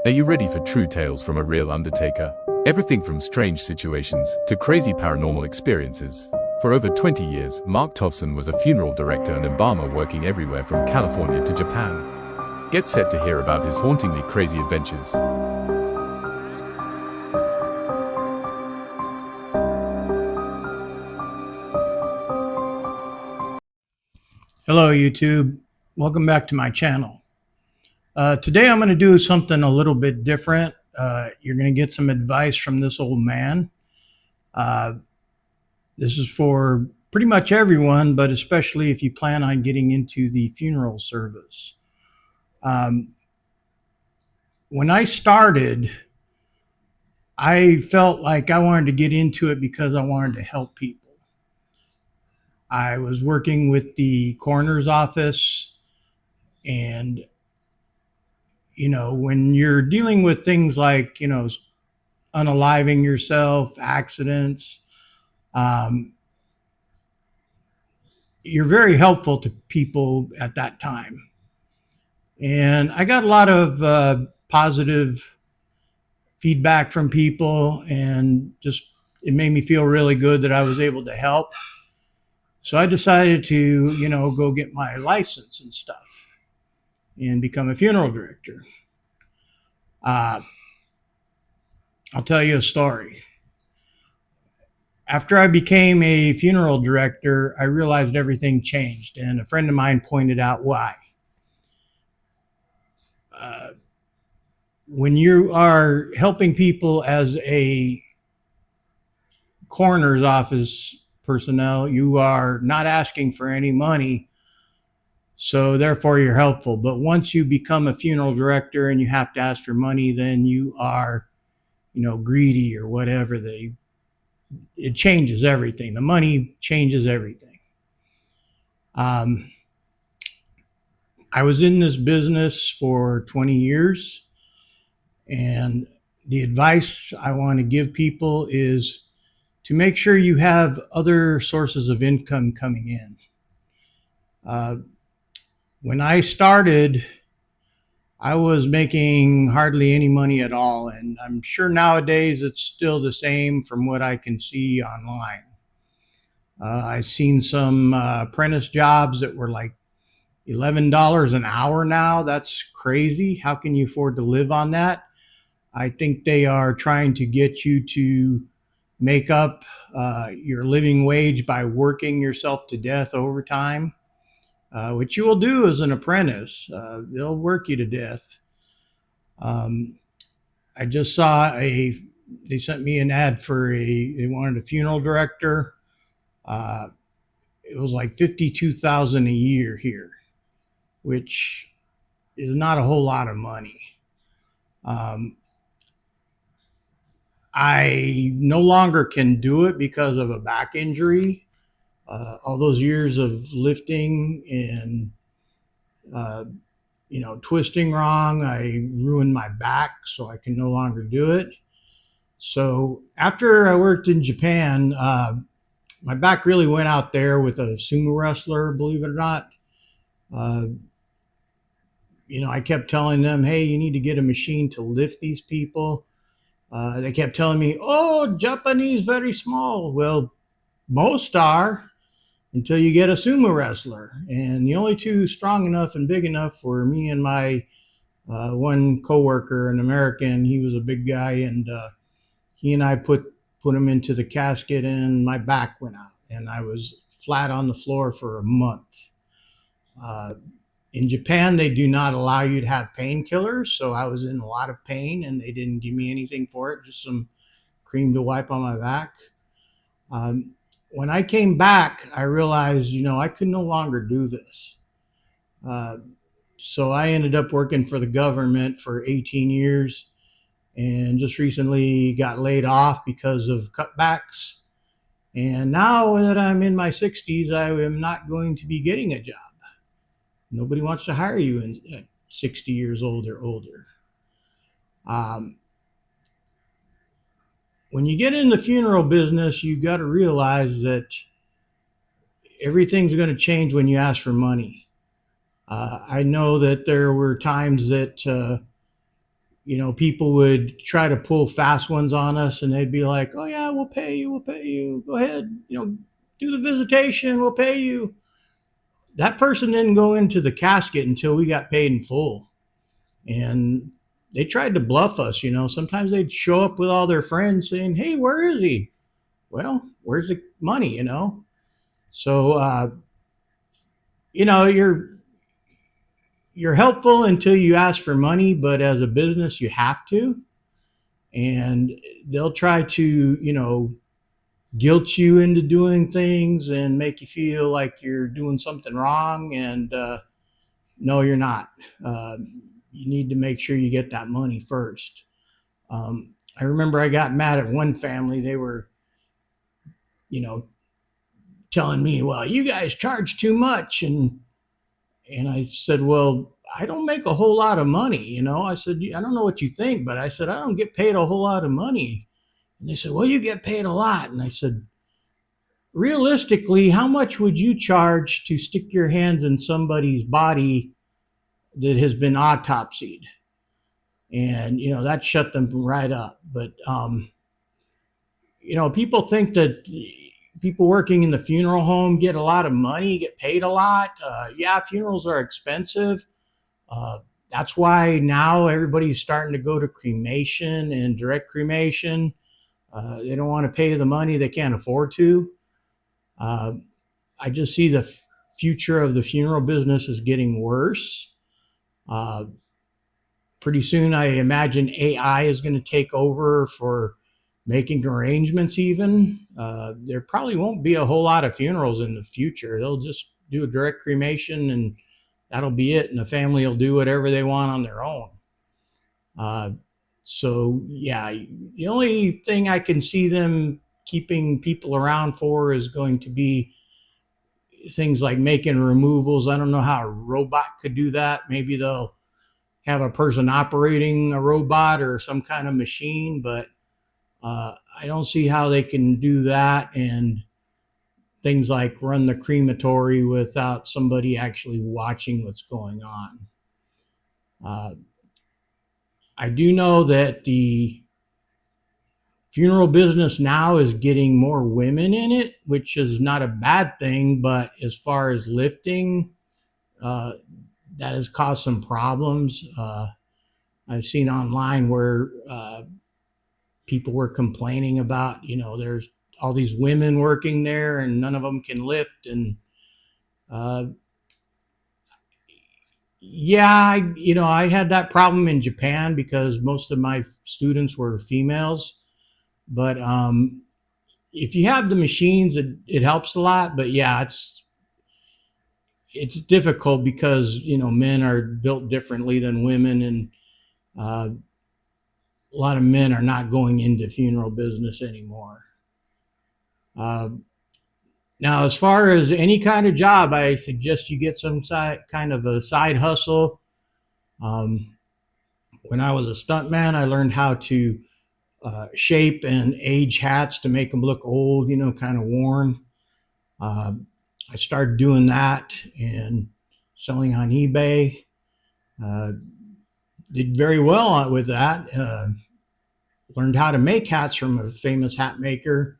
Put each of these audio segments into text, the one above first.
Are you ready for true tales from a real undertaker? Everything from strange situations to crazy paranormal experiences. For over 20 years, Mark Tovson was a funeral director and embalmer working everywhere from California to Japan. Get set to hear about his hauntingly crazy adventures. Hello YouTube, welcome back to my channel. Today I'm going to do something a little bit different. You're going to get some advice from this old man. This is for pretty much everyone, but especially if you plan on getting into the funeral service. When I started, I felt like I wanted to get into it because I wanted to help people. I was working with the coroner's office, and when you're dealing with things like, unaliving yourself, accidents, you're very helpful to people at that time. And I got a lot of positive feedback from people, and just it made me feel really good that I was able to help. So I decided to, go get my license and stuff and become a funeral director. I'll tell you a story. After I became a funeral director, I realized everything changed, and a friend of mine pointed out why. When you are helping people as a coroner's office personnel, you are not asking for any money, so therefore you're helpful. But once you become a funeral director and you have to ask for money, then you are, greedy or whatever. It changes everything. The money changes everything. I was in this business for 20 years, and the advice I want to give people is to make sure you have other sources of income coming in. When I started, I was making hardly any money at all, and I'm sure nowadays it's still the same from what I can see online. I've seen some apprentice jobs that were like $11 an hour now. That's crazy. How can you afford to live on that? I think they are trying to get you to make up your living wage by working yourself to death overtime, which you will do as an apprentice. They'll work you to death. I just saw they sent me an ad they wanted a funeral director. It was like $52,000 a year here, which is not a whole lot of money. I no longer can do it because of a back injury. All those years of lifting and, twisting wrong, I ruined my back, so I can no longer do it. So after I worked in Japan, my back really went out there with a sumo wrestler, believe it or not. I kept telling them, hey, you need to get a machine to lift these people. They kept telling me, oh, Japanese, very small. Well, most are, until you get a sumo wrestler. And the only two strong enough and big enough were me and my one coworker, an American. He was a big guy, and he and I put him into the casket, and my back went out, and I was flat on the floor for a month. In Japan, they do not allow you to have painkillers, so I was in a lot of pain, and they didn't give me anything for it, just some cream to wipe on my back. When I came back, I realized, I could no longer do this. So I ended up working for the government for 18 years, and just recently got laid off because of cutbacks. And now that I'm in my 60s, I am not going to be getting a job. Nobody wants to hire you at 60 years old or older. When you get in the funeral business, you got to realize that everything's going to change when you ask for money. I know that there were times that people would try to pull fast ones on us, and they'd be like, "Oh yeah, we'll pay you. We'll pay you. Go ahead. Do the visitation. We'll pay you." That person didn't go into the casket until we got paid in full, and they tried to bluff us. Sometimes they'd show up with all their friends saying, "Hey, where is he?" Well, where's the money? So you're helpful until you ask for money, but as a business, you have to. And they'll try to, guilt you into doing things and make you feel like you're doing something wrong. And no, you're not. You need to make sure you get that money first. I remember I got mad at one family. They were, you know, telling me, "Well, you guys charge too much," and I said, "Well, I don't make a whole lot of money." I said, "I don't know what you think, but I said I don't get paid a whole lot of money." And they said, "Well, you get paid a lot." And I said, "Realistically, how much would you charge to stick your hands in somebody's body that has been autopsied?" And that shut them right up. But people think that people working in the funeral home get a lot of money, get paid a lot. Yeah, funerals are expensive. That's why now everybody's starting to go to cremation and direct cremation. They don't want to pay the money they can't afford to. I just see the future of the funeral business is getting worse. Pretty soon, I imagine AI is going to take over for making arrangements even. There probably won't be a whole lot of funerals in the future. They'll just do a direct cremation and that'll be it. And the family will do whatever they want on their own. So yeah, the only thing I can see them keeping people around for is going to be things like making removals. I don't know how a robot could do that. Maybe they'll have a person operating a robot or some kind of machine, but I don't see how they can do that and things like run the crematory without somebody actually watching what's going on. I do know that the funeral business now is getting more women in it, which is not a bad thing, but as far as lifting, that has caused some problems. I've seen online where people were complaining about, there's all these women working there and none of them can lift. And yeah, I had that problem in Japan because most of my students were females. But if you have the machines, it helps a lot. But yeah, it's difficult because men are built differently than women, and a lot of men are not going into funeral business anymore. Now, as far as any kind of job, I suggest you get some kind of a side hustle. When I was a stuntman, I learned how to shape and age hats to make them look old, kind of worn. I started doing that and selling on eBay. Did very well with that. Learned how to make hats from a famous hat maker,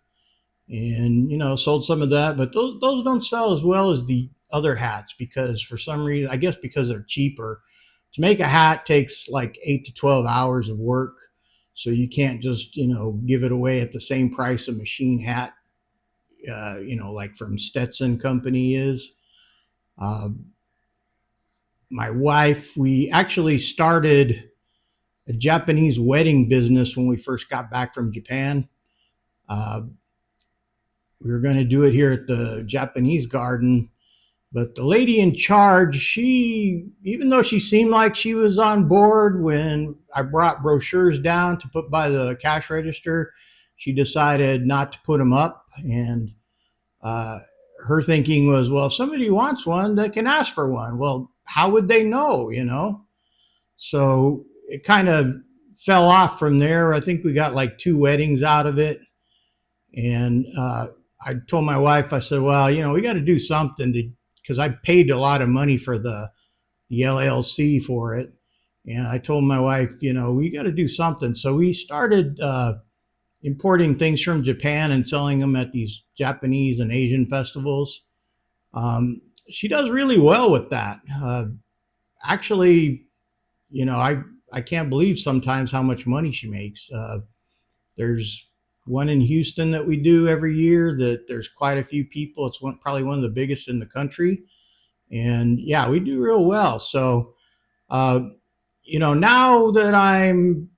and sold some of that. But those don't sell as well as the other hats because for some reason, I guess because they're cheaper. To make a hat takes like 8 to 12 hours of work, so you can't just give it away at the same price a machine hat, like from Stetson Company is. My wife, we actually started a Japanese wedding business when we first got back from Japan. We were going to do it here at the Japanese garden, but the lady in charge, even though she seemed like she was on board when I brought brochures down to put by the cash register, she decided not to put them up. And her thinking was, well, if somebody wants one, they can ask for one. Well, how would they know, So it kind of fell off from there. I think we got like 2 weddings out of it. And I told my wife, I said, well, we got to do something because I paid a lot of money for the LLC for it. And I told my wife, we got to do something. So we started importing things from Japan and selling them at these Japanese and Asian festivals. She does really well with that. Actually, I can't believe sometimes how much money she makes. There's one in Houston that we do every year that there's quite a few people. It's probably one of the biggest in the country. And yeah, we do real well. So, uh, now that I'm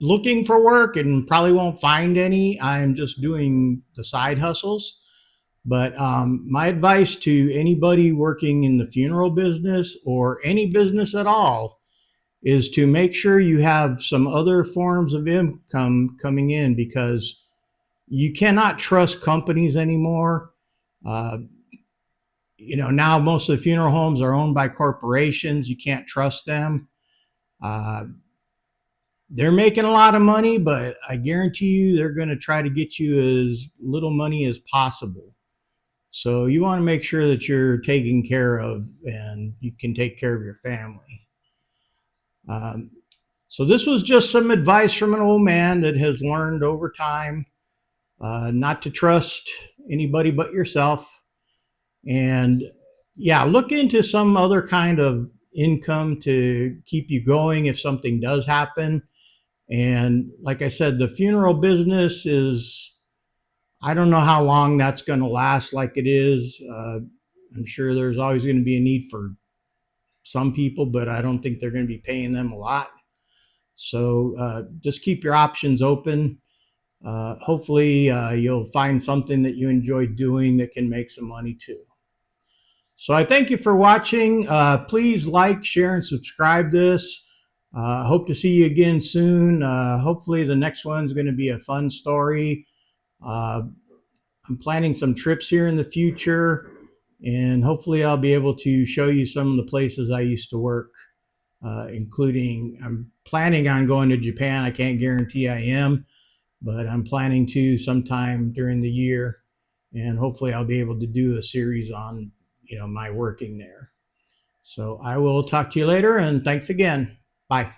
looking for work and probably won't find any, I'm just doing the side hustles. But my advice to anybody working in the funeral business or any business at all is to make sure you have some other forms of income coming in, because you cannot trust companies anymore. Uh, now most of the funeral homes are owned by corporations. You can't trust them. Uh, they're making a lot of money, but I guarantee you they're going to try to get you as little money as possible. So you want to make sure that you're taken care of and you can take care of your family. Um, so this was just some advice from an old man that has learned over time not to trust anybody but yourself. And yeah, look into some other kind of income to keep you going if something does happen. And like I said, the funeral business is, I don't know how long that's going to last like it is. I'm sure there's always going to be a need for some people, but I don't think they're going to be paying them a lot. So just keep your options open. Hopefully, you'll find something that you enjoy doing that can make some money too. So I thank you for watching. Please like, share, and subscribe this. Hope to see you again soon. Hopefully the next one's going to be a fun story. I'm planning some trips here in the future, and hopefully I'll be able to show you some of the places I used to work, including I'm planning on going to Japan. I can't guarantee I am, but I'm planning to sometime during the year, and hopefully I'll be able to do a series on my working there. So I will talk to you later, and thanks again. Bye.